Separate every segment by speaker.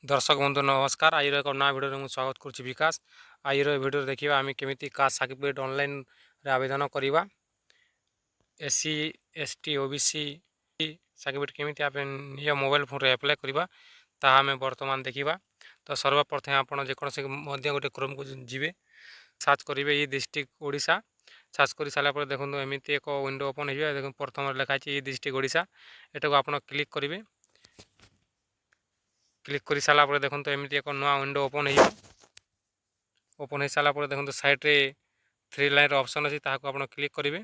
Speaker 1: दर्शक बंधु नमस्कार। आज एक नया वीडियो में स्वागत करुच्ची विकास। आज वीडियो देखा आम केमी कास्ट सर्टिफिकेट ऑनलाइन रे आवेदन करवा। एससी एसटी ओबीसी सर्टिफिकेट केमी आप निज मोबाइल फोन रे अप्लाई करवा ताहा आम बर्तमान देखा। तो सर्वप्रथम आपड़ जेकोसी गोटे क्रोम को जी सर्च करेंगे ये डिस्ट्रिक्ट ओडिशा। सर्च कर सारापर देखो एमती एक विंडो ओपन हो देख प्रथम लिखाई ये डिस्ट्रिक्ट ओडिशा। एटा को आप क्लिक करेंगे। क्लिक कर सारापर देखो एमती एक नुआ विंडो ओपन हो सारापर देखो साइड्रे थ्री लाइन ऑप्शन अच्छी ताकू आप क्लिक करेंगे।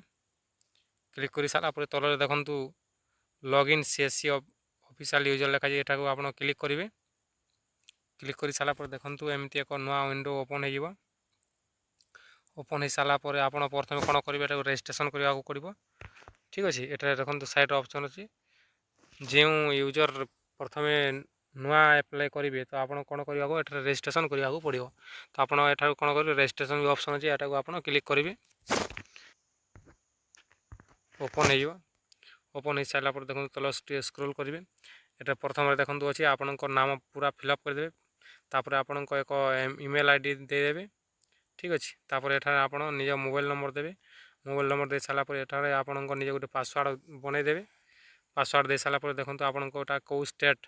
Speaker 1: क्लिक कर सारापर तल देखु लॉगिन सीएससी ऑफिशियल यूजर लिखा यहाँ को आप क्लिक करेंगे। क्लिक कर सारापर देखु एमती एक नुआ विंडो ओपन हो ओपन हो सारापर आप प्रथम कौन करेंगे रजिस्ट्रेशन करने को पड़ो। ठीक अच्छे ये देखो साइड ऑप्शन अच्छी जो यूजर प्रथम नुआ अप्लाई करेंगे तो आप कौन करने को रजिस्ट्रेशन करने को पड़ो। तो आप कौन करेंगे रजिस्ट्रेशन ऑप्शन अच्छी यहाँ को आप क्लिक करेंगे। ओपन हो ओपन हो सारापर देखो तल स्क्रोल करेंगे। ये प्रथम देखो अच्छी आपण नाम पूरा फिलअप करदे। तापर आपण एक ईमेल आईडी देदेवे। ठीक अच्छे तापर एठार आप निज मोबाइल नंबर देवे। मोबाइल नंबर दे सारापर एठार आपण निज गोटे पासवर्ड बनईदेवे। पासवर्ड दे सारापर देखो आपंटा कौ स्टेट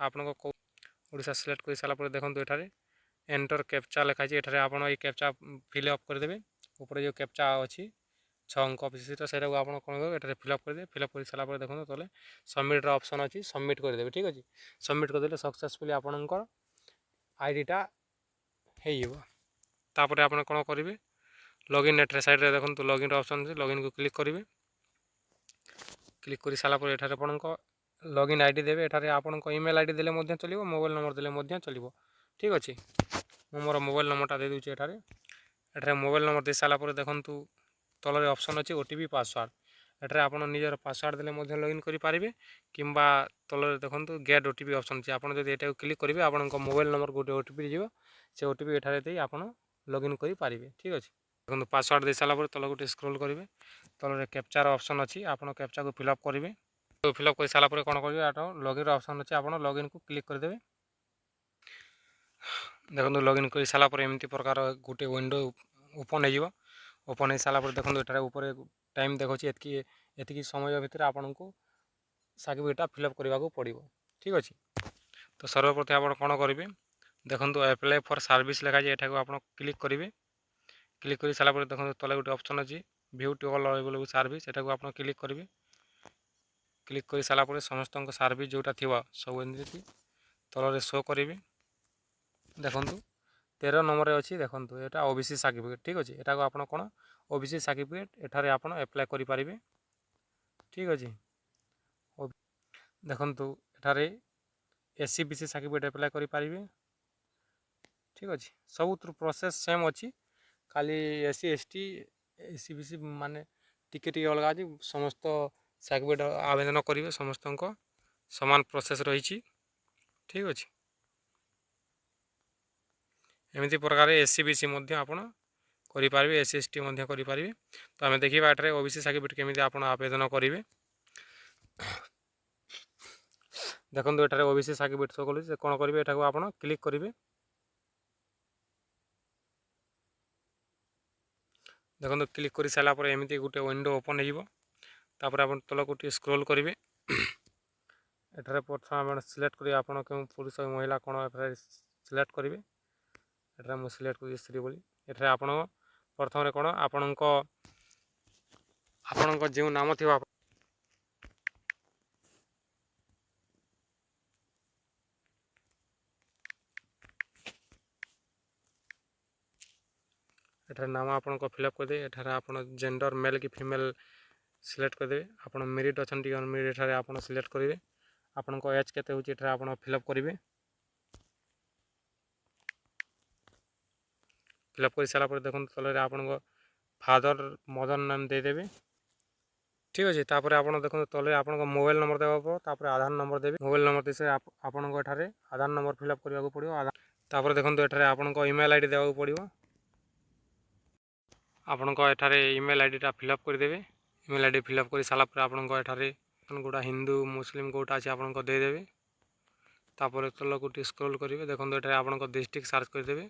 Speaker 1: आपण ओडिशा सिलेक्ट कर सारापर देखो ये एंटर कैप्चा लिखाई ये आप कैप्चा फिलअप करदे। ऊपर जो कैप्चा अच्छी 6 अंक विशिष्ट से आप कौन करेंगे फिलअप करदे। फिलअप कर सारापर देखो तले सबमिट्र ऑप्शन अच्छी सबमिट करदे। ठीक अच्छे सबमिट करदे सक्सेसफुली आपणकर आईडीटा होपर आप कौन करेंगे लॉगिन एट्रे साइड्रे देखो लॉगिन ऑप्शन अच्छे लॉगिन को क्लिक करेंगे। क्लिक कर सारापर एठार आपण लॉगिन आईडी देवे। एठार आपण ईमेल आईडी देले चलो मोबाइल नंबर देले चलो। ठीक अच्छे मु मोर मोबाइल नंबरटा दे दूँगी। एठार मोबाइल नंबर दे सारापर देखो तल ऑप्शन अच्छे ओटीपी पासवर्ड एठार आप निजर पासवर्ड देले लॉगिन करेंगे किंबा तल देखो गेट ओटीपी ऑप्शन अच्छे आप जो क्लिक करेंगे आप मोबाइल नंबर गोटे ओटीपी जीव से ओटीपी एठार दे आप लॉगिन करेंगे। ठीक अच्छे देखो पासवर्ड दे सारापर तल गोटे स्क्रोल करेंगे। तल कैप्चार ऑप्शन अच्छी आप कैप्चा को फिलअप करेंगे। तो फिलअप कर सारापर कौन करेंगे आप लॉगिन ऑप्शन अच्छे आप लॉगिन को क्लिक करदेवे। देखो लॉगिन कर सारापर एमती प्रकार गोटे विंडो ओपन हो ओपन हो सारापर देखो ये ऊपर टाइम देखो ये समय भितर आपन को सर्टिफिकेटा फिलअप करने को पड़ो। ठीक अच्छे तो सर्वप्रथम आप कौन करेंगे देखो अप्लाई फॉर सर्विस लिखाई यहाँ को आप क्लिक करेंगे। क्लिक कर सारापर देखो तले गोटे ऑप्शन अच्छी view to all available service यहाँ को आप क्लिक करेंगे। क्लिक कर सारापर समस्त सर्विस जोटा थी सब एमती तल शो करेंगे। देखो 13 नंबर अच्छी देखो यहाँ ओबीसी सर्टिफिकेट। ठीक अच्छे यहाँ को आप कौन ओबीसी सर्टिफिकेट एठार आप अप्लाई करेंगे। ठीक अच्छे देखो एठार एससी बीसी सर्टिफिकेट अप्लाई करेंगे। ठीक अच्छे सब प्रोसेस सेम अच्छी खाली एससी एसटी एससी बीसी माने टिके अलग अच्छी समस्त सर्टिफिकेट आवेदन करेंगे समस्त समान प्रोसेस रही। ठीक अच्छे एमती प्रकार एससी बीसी आप करेंगे एससी एसटी करेंगे। तो आम देखा एठार ओबीसी सर्टिफिकेट केमी आप आवेदन करेंगे। देखो ये ओबीसी सर्टिफिकेट शो कल कौन करेंगे यहाँ को आप क्लिक करेंगे। देखो क्लिक कर सारापर एमती गोटे विंडो ओपन होपर आप तल गोटे स्क्रोल करेंगे। एठार प्रथम आप सिलेक्ट करेंगे आप पुरुष महिला कौन सिलेक्ट करेंगे। एठार मुझे सिलेक्ट कर स्त्री बोली एठार आप प्रथम कौन आपण जो नाम थी एठार नाम आप फिलअप करदे। एठार आप जेंडर मेल कि फीमेल सिलेक्ट करदे। आप मेरिट अच्छा अनमेरिट एठार आप सिलेक्ट करेंगे। आपण एज के आप फिलअप करेंगे। फिलअप कर सारापर देखो तल आप फादर मदर नाम देदेवे। ठीक अच्छे तापर आप देखो तले आप मोबाइल नंबर देवा तापर आधार नंबर देवे। मोबाइल नंबर दे से आपको एठार आधार नंबर फिलअप करने को पड़ो। आधार तापर देखो एठार आपको ईमेल आईडी देवा पड़ो। आपंक एठार ईमेल आईडीटा फिलअप करदेवे। ईमेल आईडी फिलअप कर सारापर आपंक एठार गोटा हिंदू मुस्लिम कोटा अच्छे आपको देदेवे। तापर तलक स्क्रॉल करेंगे देखो ये आप डिस्ट्रिक्ट सर्च करदे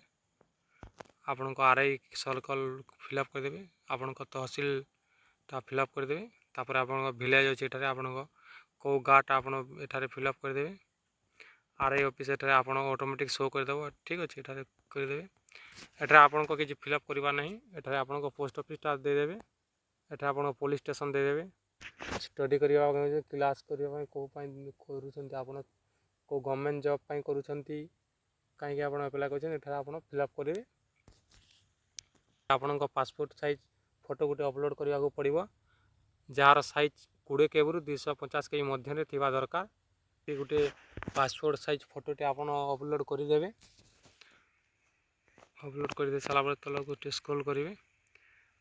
Speaker 1: आपण आरआई सर्कल फिलअप करदे आपण तहसिलटा फिलअप करदे तापर आप विलेज अच्छे ये आपण कौ गाँटा आपठार फिलअप करदे आरआई ऑफिस ये आप ऑटोमेटिक शो करदेव ठीक अच्छे ये करदे एठार आपन को किसी फिलअप करवा नहीं एठार आपन को पोस्ट ऑफिसटा देदेवे एठार आपन पुलिस स्टेशन देदेवे स्टडी करने क्लास करने कौ कर कौ गवर्नमेंट जॉब पाई करुँच कहीं आप अप्लाई कर आप फिलअप करेंगे आपण पासपोर्ट साइज फोटो गोटे अपलोड करने को पड़ो जार साइज 20 KB रु 250 KB मध्य थी दरकार गोटे पासपोर्ट साइज फोटोटे आप अपलोड करदेवे अपलोड कर सारापर तलक गोटे स्क्रॉल करेंगे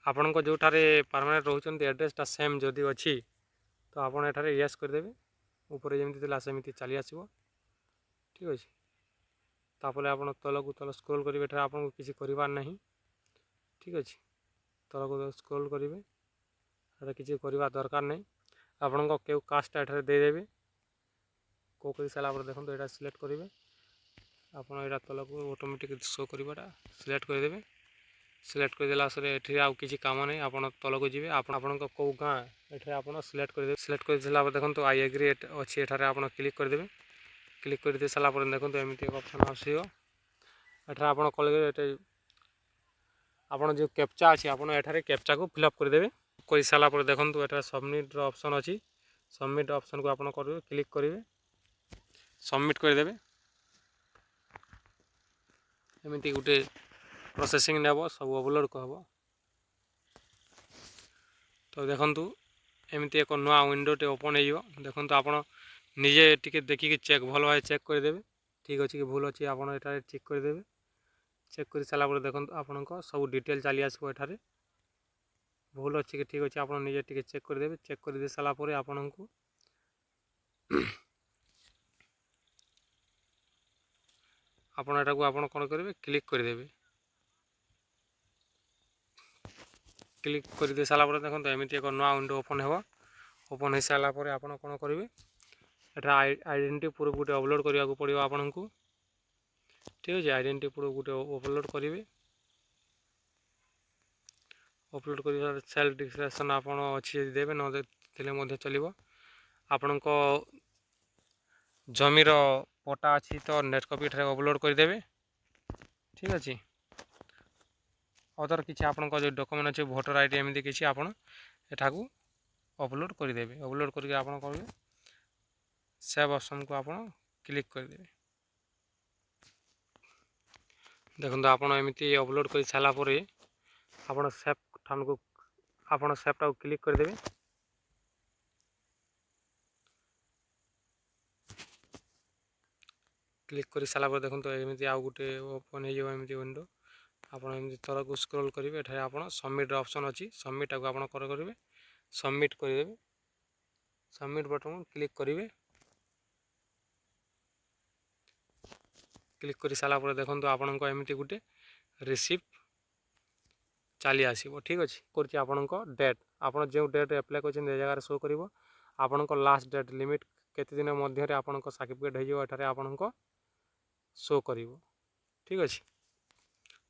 Speaker 1: आपण को जोठारे परमानेंट रोचन एड्रेसटा सेम जदि अच्छी तो आप यस करदेवे ऊपर जमी सेमती चली आसो ठीक अच्छे तापर आप तलक तल स्क्रॉल करेंगे आपको किसी करवार नहीं ठीक अच्छे तलक स्क्रॉल करेंगे ये किसी करवा दरकार नहीं आपण को क्यों कास्टा एठारे देदेवे को कर सारापर देखो यहाँ सिलेक्ट करेंगे आप तलक ऑटोमेटिक शो करवाटा सिलेक्ट करदेवे सिलेक्ट करदेला ये आउ किसी काम नहीं आप तलक जी आपण कौ गाँ ये आप सिलेक्ट करदे सिलेक्ट कर देखो आई एग्री अच्छी एठारे आप क्लिक करदेवे क्लिक कर दे सारापर देखो एमती एक ऑप्शन आसो एठारे आप कल आप जो कैप्चा अच्छी आप कैप्चा को फिलअप करदेवे कर सारापर देखो ये सबमिट ऑप्शन अच्छी सबमिट ऑप्शन को आप क्लिक करेंगे सबमिट करदेवे एमती गोटे प्रोसेसिंग नेब सब अपलोड कहब तो देखु एमती एक नुआ विंडोटे ओपन हो देखो आप निजे टिके देखिए चेक भल भाई चेक करदेवे ठीक अच्छे कि भूल अच्छी आप चेक करदेवे चेक कर सारापर देखो आपण सब डिटेल चली आसो एठारे भूल अच्छी कि ठीक अच्छे आप निजे टिके चेक करदेवे चेक कर दे सारापर आपण को आपण एटा को आपण कौन करेंगे क्लिक करदेवे क्लिक कर दे सारापर देखो एमती एक नुआ विंडो ओपन हो ओपन हो सारापर आप कौन करेंगे एटा आइडेंटिटी प्रूफ गोटे अपलोड करने को पड़ो आपन को ठीक अच्छे आइडेंटिटी प्रूफ गोटे अपलोड करेंगे अपलोड कर सेल्फ डिक्लेरेशन आप अच्छी देवे न देते चलो आपण जमीर पटा अच्छी तो नेट कॉपी अपलोड करदेवे ठीक अच्छे अदर किसी आप जो डॉक्यूमेंट अच्छे वोटर आईडी एमती किसी आप अपलोड करदेवे अपलोड करके आप करेंगे सेव ऑप्शन को आप क्लिक करदेवे देखो आप एमती अपलोड कर सारापर आप सेव ठान को आप सेवटा क्लिक करदेवे क्लिक कर सारापर देखो एमती आउ गोटे ओपन होमती विंडो आपमती तलक स्क्रॉल करेंगे ये आप सबमिट ऑप्शन अच्छी सबमिट को आप करेंगे सबमिट करदेवे सबमिट बटन क्लिक करेंगे क्लिक कर सारापर देखो आपण एमती गोटे रिसीप्ट चली आसो ठीक अच्छे कर आपण डेट आप जो डेट एप्लाय कर जगह शो कर आपण लास्ट डेट लिमिट केते दिन मध्य आपण सर्टिफिकेट हो आपण शो कर ठीक अच्छे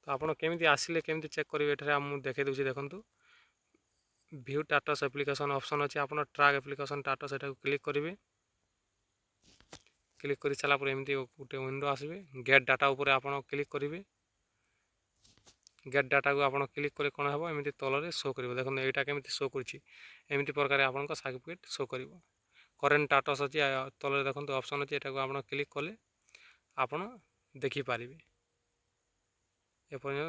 Speaker 1: तो आप केमी आसिले केमी चेक करेंगे ये मुझे देखे दूसरी देखूँ व्यू स्टेटस एप्लिकेशन ऑप्शन अच्छे आप ट्रैक एप्लिकेशन स्टेटस एटा क्लिक करेंगे क्लिक कर सारापर एमती गोटे विंडो आसवे गेट डाटा उपर आप क्लिक करेंगे गेट डाटा को आप क्लिक कर कौन हम एमती तल शो कर देखो यहाँ केमी शो करमती प्रकार आप सर्टिफिकेट शो कर करेन्ट स्टेटस अच्छी तल देखो ऑप्शन अच्छे यहाँ आप क्लिक कले आप देखिपारे एपर्यंत